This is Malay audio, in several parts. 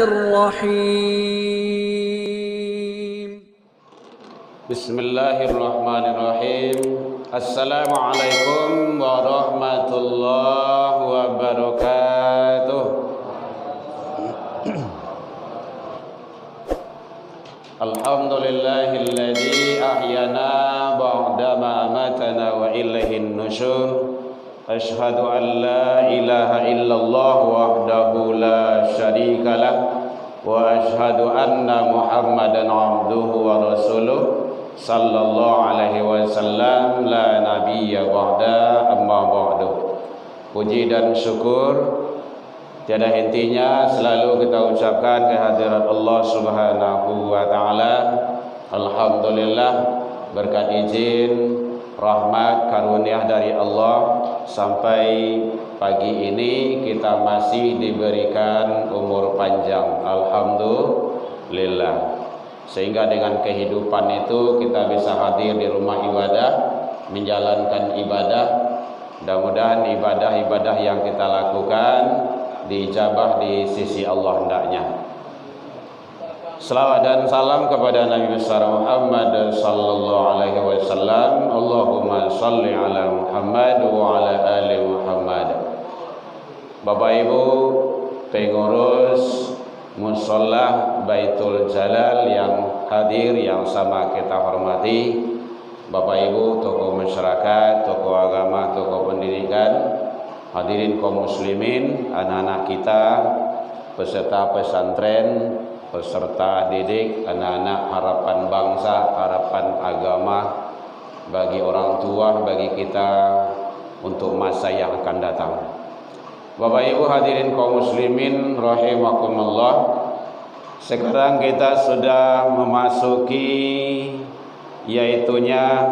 الرحيم بسم الله الرحمن الرحيم السلام عليكم ورحمة الله وبركاته الحمد لله الذي أحيانا بعدما أماتنا وإليه النشور أشهد أن لا إله إلا الله وحده لا شريك له وأشهد أن محمدا عبده ورسوله صلى الله عليه وسلم لا نبي بعده أما بعد. Puji dan syukur tiada hentinya selalu kita ucapkan kehadirat Allah Subhanahu wa taala. Alhamdulillah, berkat izin rahmat karunia dari Allah sampai pagi ini kita masih diberikan umur panjang, alhamdulillah. Sehingga dengan kehidupan itu kita bisa hadir di rumah ibadah, menjalankan ibadah. Mudah-mudahan ibadah-ibadah yang kita lakukan diijabah di sisi Allah hendaknya. Salawat dan salam kepada Nabi besar Muhammad sallallahu alaihi wasallam. Allahumma salli ala Muhammad wa ala ali Muhammad. Bapak Ibu pengurus Musholla Baitul Jalal yang hadir, yang sama kita hormati, Bapak Ibu tokoh masyarakat, tokoh agama, tokoh pendidikan, hadirin kaum muslimin, anak-anak kita, peserta pesantren, peserta didik, anak-anak harapan bangsa, harapan agama bagi orang tua, bagi kita untuk masa yang akan datang. Bapak Ibu hadirin kaum muslimin rahimakumullah. Sekarang kita sudah memasuki yaitunya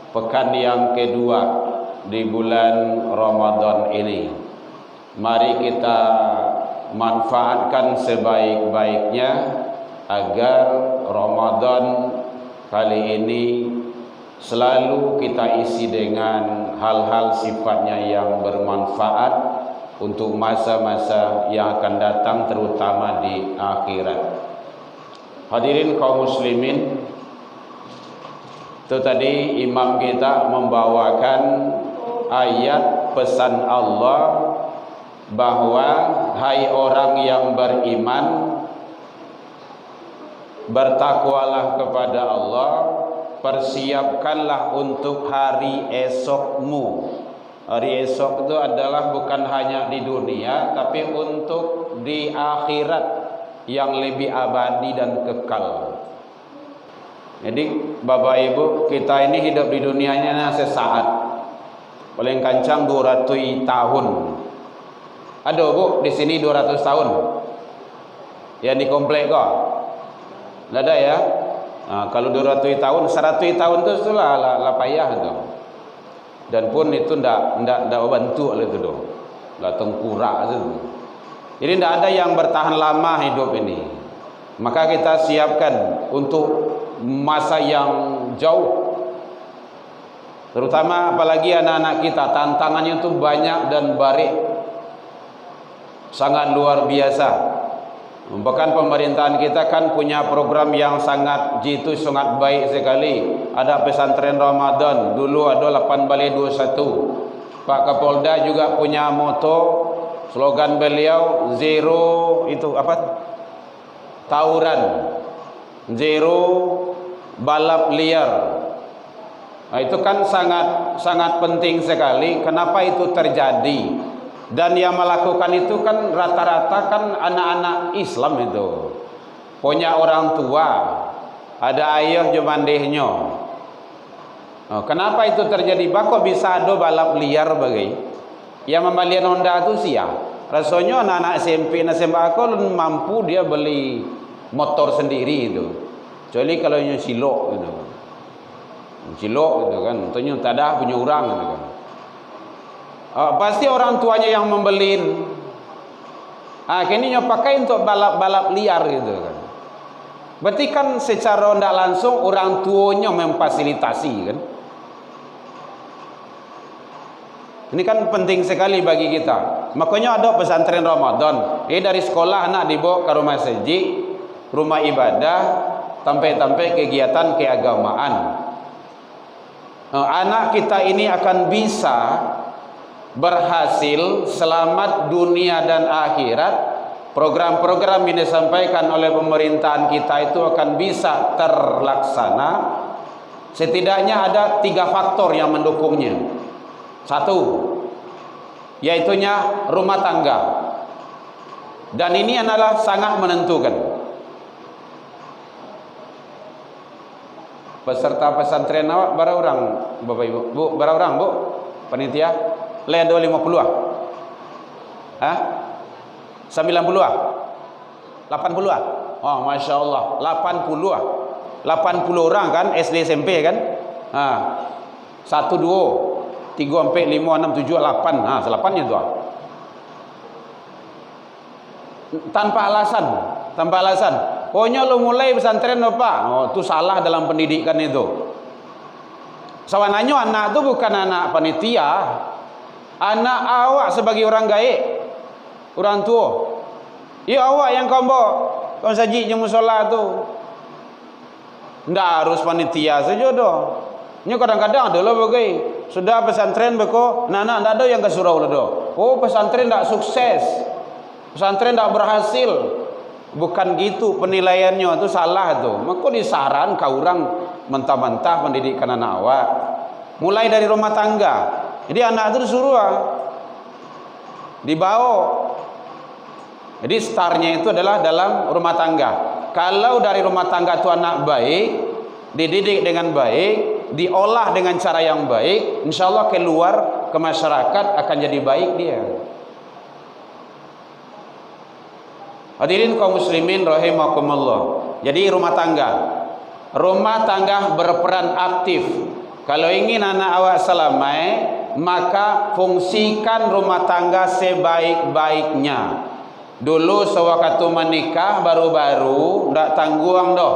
pekan yang kedua di bulan Ramadan ini. Mari kita manfaatkan sebaik-baiknya agar Ramadan kali ini selalu kita isi dengan hal-hal sifatnya yang bermanfaat untuk masa-masa yang akan datang, terutama di akhirat. Hadirin kaum muslimin, itu tadi imam kita membawakan ayat pesan Allah bahwa hai orang yang beriman, bertakwalah kepada Allah, persiapkanlah untuk hari esokmu. Hari esok itu adalah bukan hanya di dunia, tapi untuk di akhirat yang lebih abadi dan kekal. Jadi Bapak Ibu, kita ini hidup di dunianya sesaat, paling kancang 200 tahun. Ada Bu di sini 200 tahun yang di komplek kok? Tidak ada ya? Nah, kalau 200 tahun, 100 tahun itu lah payah itu. Dan pun itu ndak bantu oleh itu dong. Lah tengkurak itu. Jadi ndak ada yang bertahan lama hidup ini. Maka kita siapkan untuk masa yang jauh. Terutama apalagi anak-anak kita, tantangannya itu banyak dan barik. Sangat luar biasa. Bahkan pemerintahan kita kan punya program yang sangat baik sekali. Ada pesantren Ramadan, dulu ada 8 Balai 21. Pak Kapolda juga punya moto, slogan beliau zero itu apa? Tawuran, zero balap liar. Nah, itu kan sangat penting sekali. Kenapa itu terjadi? Dan yang melakukan itu kan rata-rata kan anak-anak Islam itu. Punya orang tua, ada ayah jemandehnya. Kenapa itu terjadi? Kok bisa ada balap liar bagai? Yang membalian Honda itu siapa? Rasanya anak-anak SMP, SMA aku mampu dia beli motor sendiri itu. Kecuali kalau yang silok gitu. Silok gitu kan, tentunya tak ada punya orang gitu kan. Pasti orang tuanya yang membelin. Kini pakai untuk balap-balap liar gitu kan. Berarti kan secara tidak langsung orang tuanya memfasilitasi kan. Ini kan penting sekali bagi kita. Makanya ada pesantren Ramadan. Dari sekolah anak dibawa ke rumah masjid, rumah ibadah, sampai kegiatan keagamaan. Anak kita ini akan bisa berhasil selamat dunia dan akhirat. Program-program yang disampaikan oleh pemerintahan kita itu akan bisa terlaksana. Setidaknya ada 3 faktor yang mendukungnya. 1, yaitunya rumah tangga. Dan ini adalah sangat menentukan. Peserta pesantren awak berapa orang, Bapak Ibu? Bu, berapa orang, Bu? Panitia? Le ada 50 ah? Hah? 90 ah? 80 ah? Oh, Masya Allah, 80 ah? 80 orang kan, SD SMP kan? 1, 2, 3, 4, 5, 6, 7, 8. 8-nya tu ah. Tanpa alasan. Pokoknya lo mulai pesantren apa? Oh, itu salah dalam pendidikan itu. Sawananya anak itu bukan anak panitia. Anak awak sebagai orang gaib, orang tua. Ya awak yang kau saji je musola tu. Ndak harus panitia saja doh. Ini kadang-kadang ada lah bagai sudah pesantren beko, anak ndak ada yang ke surau lah doh. Oh pesantren ndak sukses, pesantren ndak berhasil. Bukan gitu penilaiannya, itu salah tu. Maka disaran kau orang mentah-mentah pendidikan anak awak. Mulai dari rumah tangga. Jadi anak itu disuruh dibawa. Jadi startnya itu adalah dalam rumah tangga. Kalau dari rumah tangga itu anak baik, dididik dengan baik, diolah dengan cara yang baik, insya Allah keluar ke masyarakat akan jadi baik dia. Hadirin kaum muslimin rahimakumullah. Jadi rumah tangga berperan aktif. Kalau ingin anak awak selamai, maka fungsikan rumah tangga sebaik-baiknya. Dulu sewaktu menikah baru-baru ndak tangguang doh.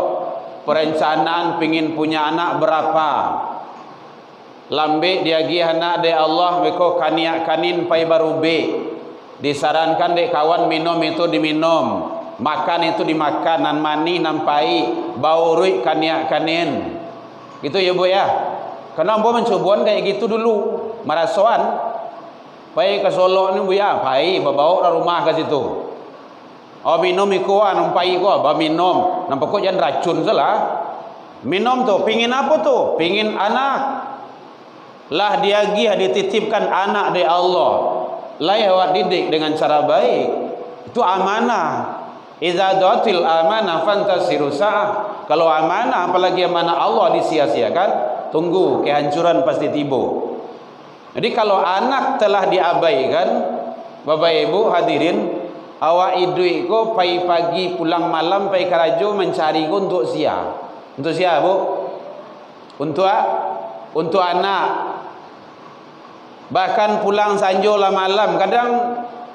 Perencanaan pingin punya anak berapa. Lambe dia gi anak de Allah beko kaniak kanin pai baru be. Disarankan dek kawan minum itu diminum, makan itu dimakan, nan mani nan pai, bau rui kaniak kanin. Gitu ya Bu ya. Karena Bu mencobaan kayak gitu dulu, marasoan. Pai ke Solo ni Bu ya, pai bawa rumah ke situ. Oh minum iku anu pai ko, ba minum. Nampak kok jangan racun salah. Minum tuh, pingin apa tuh? Pingin anak. Lah dia gi dititipkan anak dari Allah. Lewat didik dengan cara baik. Itu amanah. Idza datil amanah fantasiru sa'ah. Kalau amanah apalagi amanah Allah disia-siakan, tunggu kehancuran pasti tiba. Jadi kalau anak telah diabaikan, Bapak Ibu hadirin, awak idui ko pai pagi pulang malam pai karajo mencari ko untuk sia. Untuk sia, Bu? Untuk anak. Bahkan pulang sanjo lah malam, kadang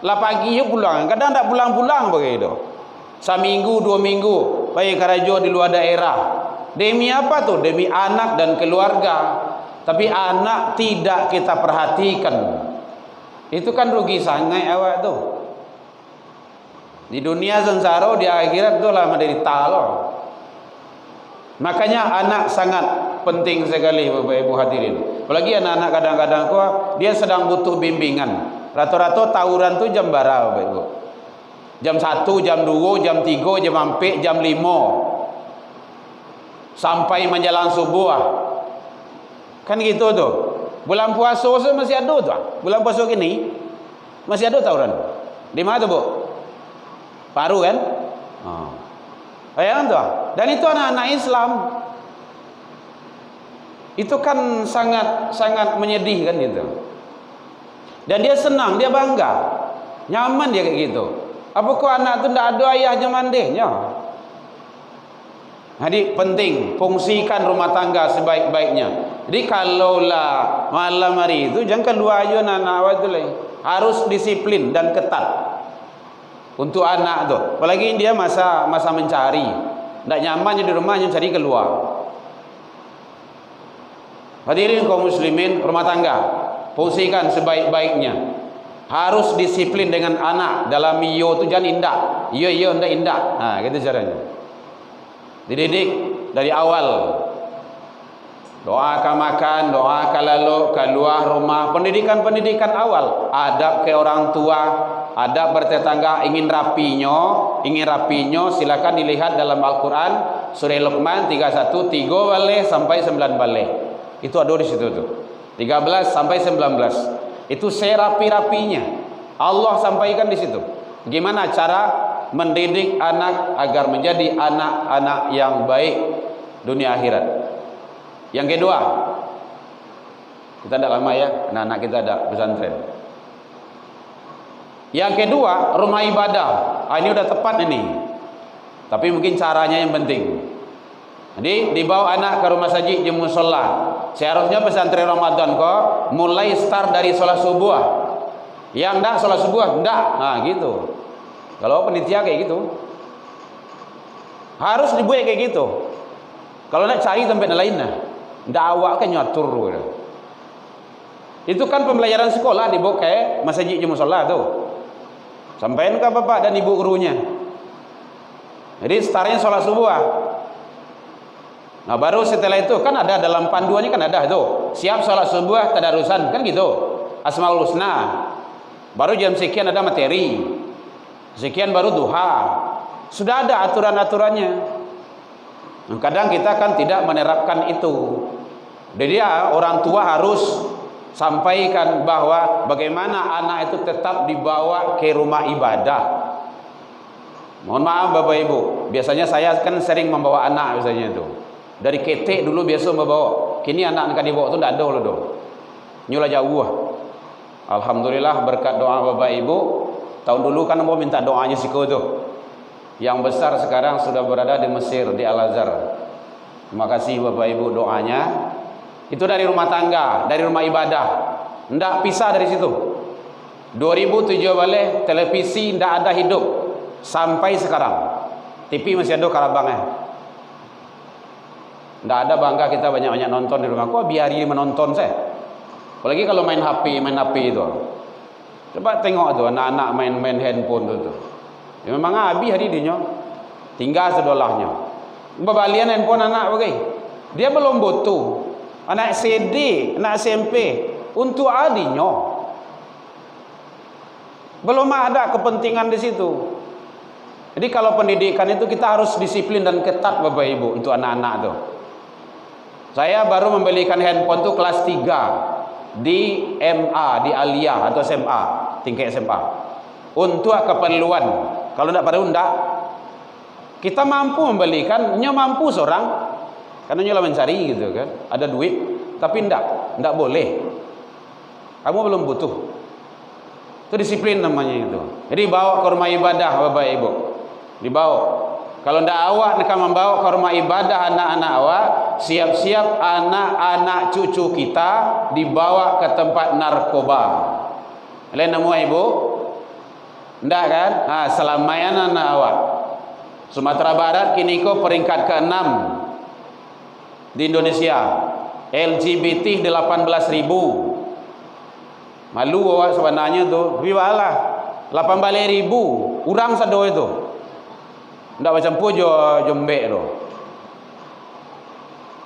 lah pagi ya pulang, kadang tak pulang-pulang begitu. Seminggu 2 minggu baik karajo di luar daerah. Demi apa tuh? Demi anak dan keluarga. Tapi anak tidak kita perhatikan. Itu kan rugi sangat awak tuh. Di dunia sengsara, di akhirat tuh lah menderita loh. Makanya anak sangat penting sekali Bapak Ibu hadirin. Apalagi anak-anak kadang-kadang kok dia sedang butuh bimbingan. Rata-rata tawuran tuh jam berapa Bapak Ibu? Jam 1, jam 2, jam 3, jam 4, jam 5. Sampai menjelang subuh. Kan gitu tuh. Bulan puasa masih ada tuh. Bulan puasa gini masih ada tawuran. Di mana tuh, Bu? Paru kan? Bayang tuh. Dan itu anak-anak Islam. Itu kan sangat menyedihkan gitu. Dan dia senang, dia bangga. Nyaman dia kayak gitu. Apa kok anak tu ndak ada ayah je mandehnya? Jadi penting fungsikan rumah tangga sebaik-baiknya. Jadi kalaulah malam hari itu jangan keluar aja anak awak tu lagi. Harus disiplin dan ketat. Untuk anak tu. Apalagi dia masa mencari. Ndak nyaman di rumahnya cari keluar. Hadirin kaum muslimin rumah tangga. fungsikan sebaik-baiknya. Harus disiplin dengan anak. Dalam iyo tu jangan indak. Iyo ndak indak. Gitu caranya. Dididik dari awal. Doakan makan, doakan lalu keluar rumah. Pendidikan awal. Adab ke orang tua, adab bertetangga. Ingin rapinya, silakan dilihat dalam Al-Quran surah Luqman 31, 3 baleh sampai 9 baleh. Itu ada di situ tuh. 13 sampai 19. Itu serapi-rapinya Allah sampaikan di situ. Gimana cara mendidik anak agar menjadi anak-anak yang baik dunia akhirat. Yang kedua, kita tidak lama ya, anak-anak kita ada pesantren. Yang kedua, rumah ibadah. Ini udah tepat ini. Tapi mungkin caranya yang penting. Jadi dibawa anak ke rumah sajid di musola. Seharusnya pesantren Ramadan kok mulai start dari sholat subuh. Yang enggak sholat subuh enggak. Gitu. Kalau penitia kayak gitu, harus dibuat kayak gitu. Kalau nak cari tempat lain ndak awak kan nyatur. Itu kan pembelajaran sekolah dibawa ke masjid di musola tuh. Sampaikan ke bapak dan ibu gurunya. Jadi startnya sholat subuh. Nah baru setelah itu kan ada dalam panduannya kan ada itu siap sholat subuh tadarusan kan gitu, Asmaul Husna. Baru jam sekian ada materi, sekian baru duha. Sudah ada aturan-aturannya. Kadang kita kan tidak menerapkan itu. Jadi orang tua harus sampaikan bahwa bagaimana anak itu tetap dibawa ke rumah ibadah. Mohon maaf Bapak Ibu, biasanya saya kan sering membawa anak biasanya itu. Dari ketek dulu biasa membawa. Kini anak kan dibawa tu tidak ada loh. Nyula jauh. Alhamdulillah berkat doa Bapak Ibu. Tahun dulu kan mau minta doanya siko tu. Yang besar sekarang sudah berada di Mesir, di Al-Azhar. Terima kasih Bapak Ibu doanya. Itu dari rumah tangga, dari rumah ibadah. Tidak pisah dari situ. 2007 balik televisi tidak ada hidup sampai sekarang. TV masih ada karabangnya. Tidak ada bangga kita banyak-banyak nonton di rumah. Kok biari menonton saya? Apalagi kalau main HP itu. Coba tengok tuh anak-anak main handphone tuh. Ya, memang habis hari dinyo. Tinggal sedolahnya. Babalian handphone anak bagai. Dia belum butuh. Anak CD, anak SMP untuk adinyo. Belum ada kepentingan di situ. Jadi kalau pendidikan itu kita harus disiplin dan ketat Bapak Ibu untuk anak-anak tuh. Saya baru membelikan handphone tuh kelas 3 di MA, di Aliyah atau SMA, tingkat SMA. Untuk keperluan. Kalau tidak pada undak, kita mampu membelikan, mampu seorang, karena nyolah mencari gitu kan, ada duit, tapi tidak boleh. Kamu belum butuh. Itu disiplin namanya itu. Jadi bawa ke rumah ibadah Bapak Ibu, dibawa. Kalau tidak awak nak membawa ke rumah ibadah anak-anak awak, siap-siap anak-anak cucu kita dibawa ke tempat narkoba. Kalian nemu Ibu? Tidak kan? Selamanya anak awak. Sumatera Barat kini ko peringkat ke-6 di Indonesia. LGBT 18.000. Malu awak sebenarnya tu. Biwalah 18.000 orang sado itu. Tidak macam pujo jombe tu.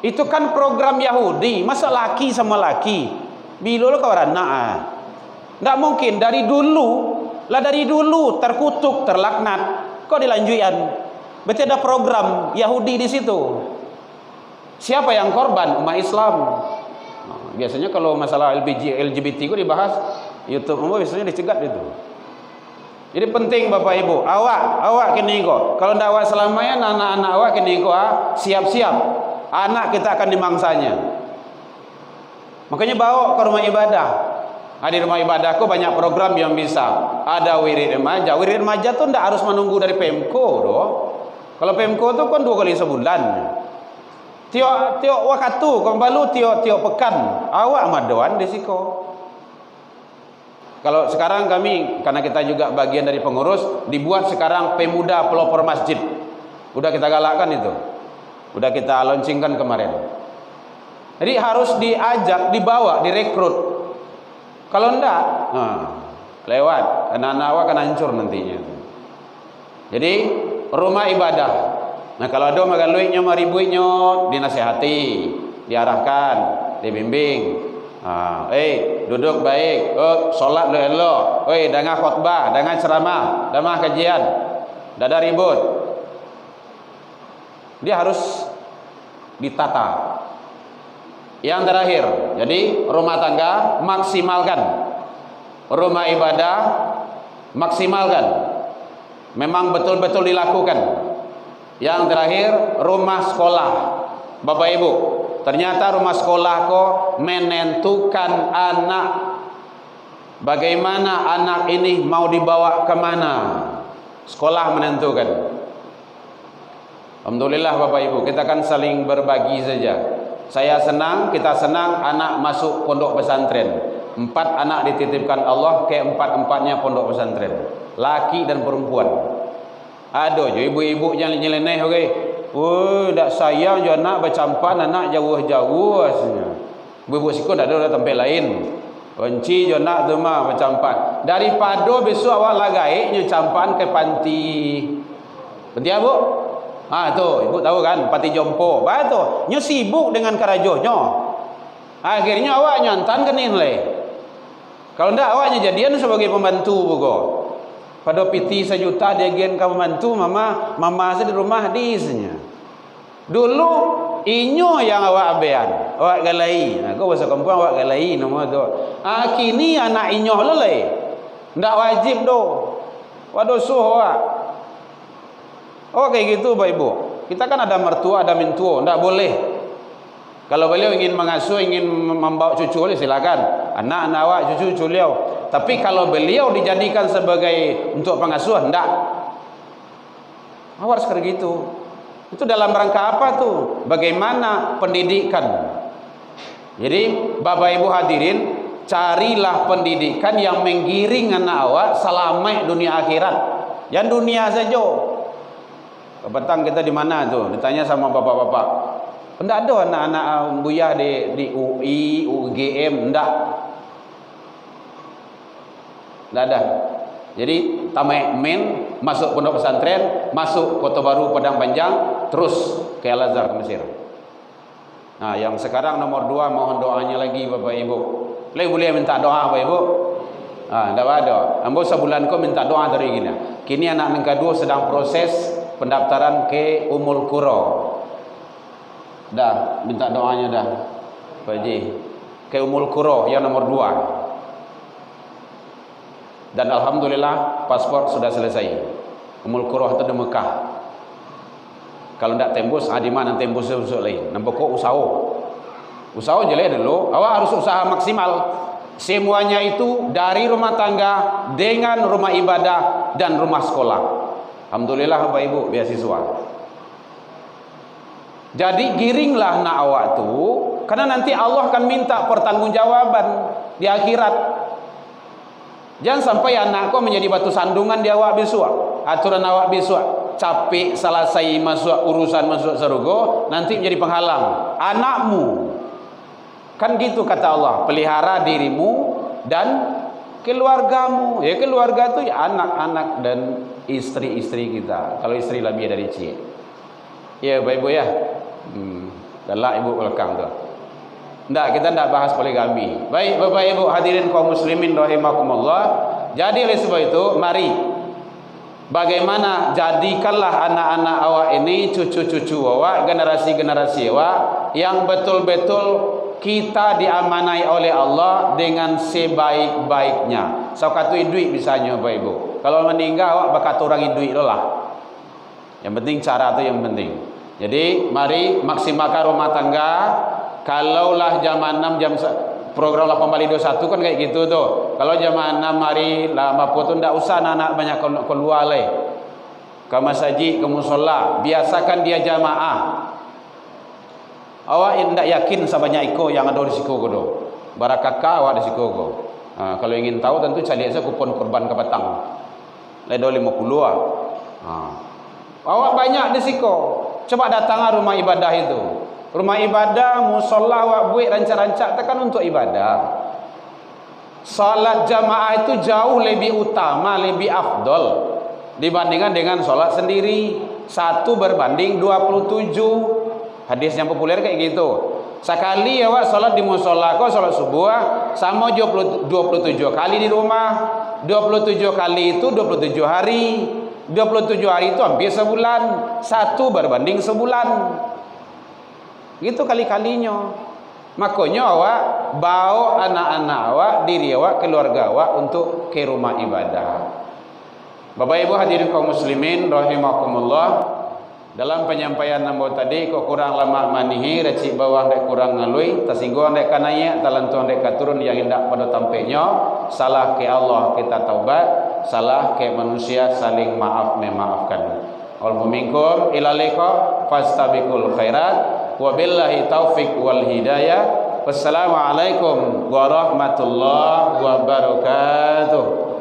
Itu kan program Yahudi. Masa laki sama laki? Bila lo kawan anak. Tidak mungkin dari dulu terkutuk, terlaknat. Kok dilanjutkan? Berarti ada program Yahudi di situ. Siapa yang korban? Umat Islam. Biasanya kalau masalah LGBT itu dibahas YouTube, biasanya dicegat itu. Jadi penting Bapak Ibu, awak kini kok. Kalau ndak awak selamanya anak-anak awak kini kok siap-siap. Anak kita akan dimangsanya. Makanya bawa ke rumah ibadah. Di rumah ibadahku banyak program yang bisa. Ada wirid remaja. Wirid remaja tuh ndak harus menunggu dari Pemko doh. Kalau Pemko tuh kan 2 kali sebulan. Tiok waktu kembali tiok pekan. Awak madoan di siko. Kalau sekarang kami, karena kita juga bagian dari pengurus, dibuat sekarang pemuda pelopor masjid. Udah kita galakkan itu. Udah kita launchingkan kemarin. Jadi harus diajak, dibawa, direkrut. Kalau enggak, lewat, anak-anak awak akan hancur nantinya. Jadi rumah ibadah. Nah kalau ada magaluiknya maribuiknya dinasihati, diarahkan, dibimbing. Duduk baik, solat lo elok, dengar khutbah, dengar ceramah, dengar kajian, dah ada ribut. Dia harus ditata. Yang terakhir, jadi rumah tangga maksimalkan, rumah ibadah maksimalkan, memang betul-betul dilakukan. Yang terakhir, rumah sekolah. Bapak Ibu, ternyata rumah sekolah kok menentukan anak, bagaimana anak ini mau dibawa kemana. Sekolah menentukan. Alhamdulillah Bapak Ibu, kita kan saling berbagi saja. Saya senang, kita senang anak masuk pondok pesantren. 4 anak dititipkan Allah, keempat-empatnya pondok pesantren, laki dan perempuan. Ada je ibu-ibu yang nyeleneh, tak sayang je anak bercampan, anak jauh-jauh asnya. Ibu-ibu sikut tak ada tempat lain. Benci je anak tu mah bercampan. Daripada besok awak lagaiknya campan ke panti. Panti apa? Tu ibu tahu kan, panti jompo. Betul. Nyo sibuk dengan karajohnyo. Akhirnya awak nyantan ke nilai. Kalau ndak awaknya jadian sebagai pembantu buko. Pada piti sejuta dia gen ka pembantu, mama saya di rumah disnya. Dulu inyo yang awak abean, awak galai. Nah, kau bahasa kampung awak galai nama tu. Kini anak inyo lelai. Ndak wajib do. Waduh suh awak. Kayak gitu Bapak Ibu. Kita kan ada mertua, ada mintuo, ndak boleh. Kalau beliau ingin mengasuh, ingin membawa cucu, boleh silakan. Anak-anak awak, cucu-cucu beliau. Tapi kalau beliau dijadikan sebagai untuk pengasuh, ndak. Awak harus gitu. Itu dalam rangka apa tuh? Bagaimana pendidikan? Jadi Bapak Ibu hadirin, carilah pendidikan yang menggiring anak awak selamat dunia akhirat. Yang dunia saja. Petang kita di mana tuh? Ditanya sama bapak-bapak. Enggak ada anak-anak buyah di UI, UGM, enggak. Enggak ada. Jadi tamat men, masuk pondok pesantren, masuk Kota Baru Padang Panjang, terus ke Al-Azhar ke Mesir. Nah, yang sekarang nomor 2 mohon doanya lagi Bapak Ibu. Boleh minta doa Bapak Ibu? Enggak ada. Ambo sebulan kau minta doa dari gini. Kini anak yang kedua sedang proses pendaftaran ke Ummul Qura. Dah minta doanya dah Pak Haji ke Ummul Qura yang nomor 2. Dan alhamdulillah paspor sudah selesai. Ummul Qura itu di Mekah. Kalau tidak tembus, di mana tembus lain. Nampak kok usaha je dulu. Awak harus usaha maksimal. Semuanya itu dari rumah tangga dengan rumah ibadah dan rumah sekolah. Alhamdulillah Bapak Ibu beasiswa. Jadi giringlah anak awak tu, karena nanti Allah akan minta pertanggungjawaban di akhirat. Jangan sampai anak kau menjadi batu sandungan di awak besok. Aturan awak besok capek selesai masuk urusan masuk surga, nanti menjadi penghalang anakmu. Kan gitu kata Allah, pelihara dirimu dan keluargamu. Ya keluarga itu ya anak-anak dan istri-istri kita. Kalau istri lebih dari cik. Ya Bapak Ibu ya. Galak ibu belakang tu. Enggak, kita enggak bahas poligami. Baik Bapak Ibu hadirin kaum muslimin rahimakumullah. Jadi oleh sebab itu mari bagaimana jadikanlah anak-anak awak ini, cucu-cucu awak, generasi-generasi awak yang betul-betul kita diamanai oleh Allah dengan sebaik-baiknya. Sokatu duit misalnya Bapak Ibu. Kalau meninggal awak bakat orang duit lah. Yang penting cara itu yang penting. Jadi mari maksimalkan rumah tangga. Kalaulah jam 6 jam program 8/21 kan kayak gitu tuh. Kalau jam 6 hari lama pun ndak usah anak banyak keluar leh. Ke masjid, ke musola, biasakan dia jamaah. Awak tidak yakin sebanyak iko yang ada di siku kodo. Barakakah awak di siku kodo. Kalau ingin tahu tentu cari saja kupon kurban ke petang. Ledo 50 Awak banyak di siku. Coba datang rumah ibadah itu. Rumah ibadah, musola awak buat rancak-rancak tekan untuk ibadah. Salat jamaah itu jauh lebih utama, lebih afdol dibandingkan dengan salat sendiri. 1 berbanding 27. Hadis yang populer kayak gitu. Sekali awak salat di mushola kau salat subuh sama 27 kali di rumah. 27 kali itu 27 hari. 27 hari itu hampir sebulan. 1 berbanding sebulan. Gitu kali-kalinya. Makanya awak bawa anak-anak awak, diri awak, keluarga awak untuk ke rumah ibadah. Bapak Ibu hadirin kaum muslimin rahimakumullah. Dalam penyampaian nambah tadi kok kurang lama manihi recik bawah dek kurang ngalui tasingguang dek kanaya talantuan dek katurun yang indah pada tampeknya salah ke Allah kita taubat, salah ke manusia saling maaf memaafkan. Wal minkum ila liqa fastabiqul khairat wabillahi taufik wal hidayah. Wassalamualaikum warahmatullahi wabarakatuh.